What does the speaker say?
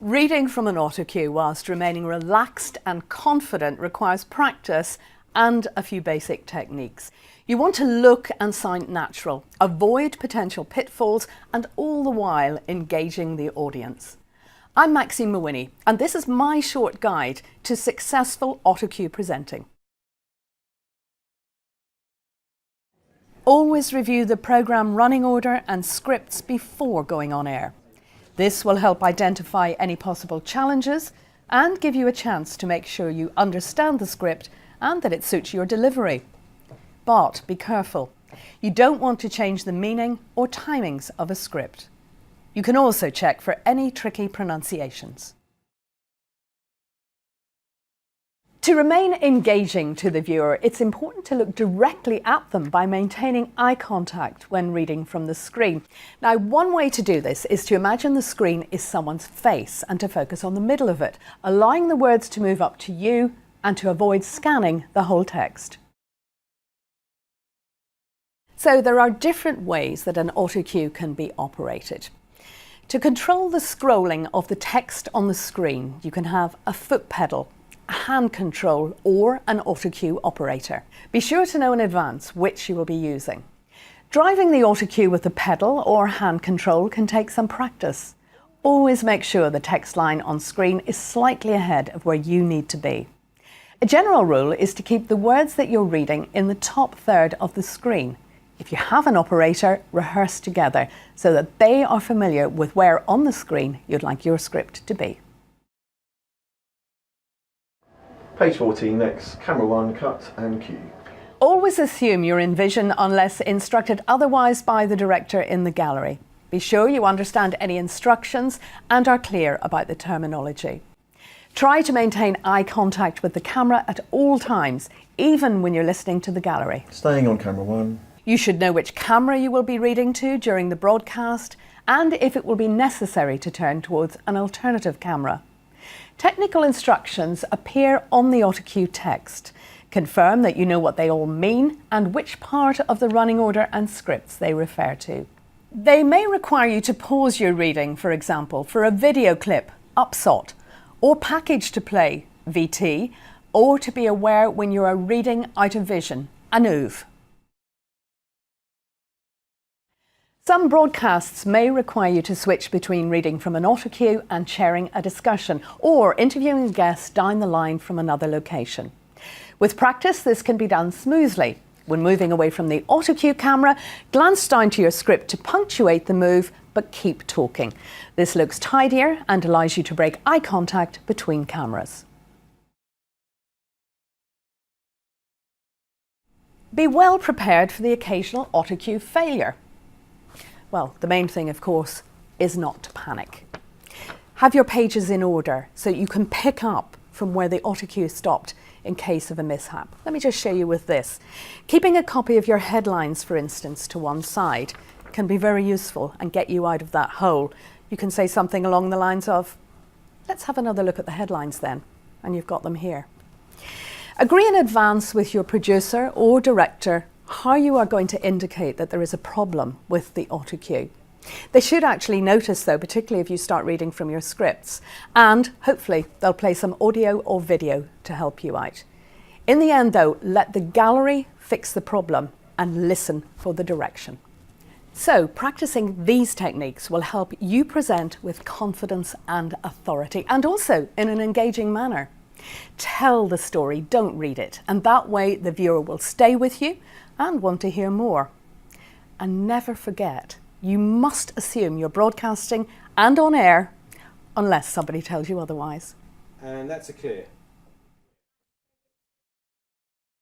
Reading from an autocue whilst remaining relaxed and confident requires practice and a few basic techniques. You want to look and sound natural, avoid potential pitfalls, and all the while engaging the audience. I'm Maxine Mawhinney, and this is my short guide to successful autocue presenting. Always review the programme running order and scripts before going on air. This will help identify any possible challenges and give you a chance to make sure you understand the script and that it suits your delivery. But be careful. You don't want to change the meaning or timings of a script. You can also check for any tricky pronunciations. To remain engaging to the viewer, it's important to look directly at them by maintaining eye contact when reading from the screen. Now, one way to do this is to imagine the screen is someone's face and to focus on the middle of it, allowing the words to move up to you and to avoid scanning the whole text. So there are different ways that an autocue can be operated. To control the scrolling of the text on the screen, you can have a foot pedal, hand control or an autocue operator. Be sure to know in advance which you will be using. Driving the autocue with the pedal or hand control can take some practice. Always make sure the text line on screen is slightly ahead of where you need to be. A general rule is to keep the words that you're reading in the top third of the screen. If you have an operator, rehearse together so that they are familiar with where on the screen you'd like your script to be. Page 14 next, camera 1, cut and cue. Always assume you're in vision unless instructed otherwise by the director in the gallery. Be sure you understand any instructions and are clear about the terminology. Try to maintain eye contact with the camera at all times, even when you're listening to the gallery. Staying on camera 1. You should know which camera you will be reading to during the broadcast and if it will be necessary to turn towards an alternative camera. Technical instructions appear on the autocue text. Confirm that you know what they all mean and which part of the running order and scripts they refer to. They may require you to pause your reading, for example, for a video clip, upshot, or package to play, VT, or to be aware when you are reading out of vision, ANUV. Some broadcasts may require you to switch between reading from an autocue and chairing a discussion or interviewing a guest down the line from another location. With practice, this can be done smoothly. When moving away from the autocue camera, glance down to your script to punctuate the move, but keep talking. This looks tidier and allows you to break eye contact between cameras. Be well prepared for the occasional autocue failure. Well, the main thing, of course, is not to panic. Have your pages in order so you can pick up from where the autocue stopped in case of a mishap. Let me just show you with this. Keeping a copy of your headlines, for instance, to one side can be very useful and get you out of that hole. You can say something along the lines of, let's have another look at the headlines then, and you've got them here. Agree in advance with your producer or director how you are going to indicate that there is a problem with the autocue. They should actually notice though, particularly if you start reading from your scripts, and hopefully they'll play some audio or video to help you out. In the end though, let the gallery fix the problem and listen for the direction. So practicing these techniques will help you present with confidence and authority, and also in an engaging manner. Tell the story, don't read it, and that way the viewer will stay with you and want to hear more. And never forget, you must assume you're broadcasting and on air unless somebody tells you otherwise. And that's a clear.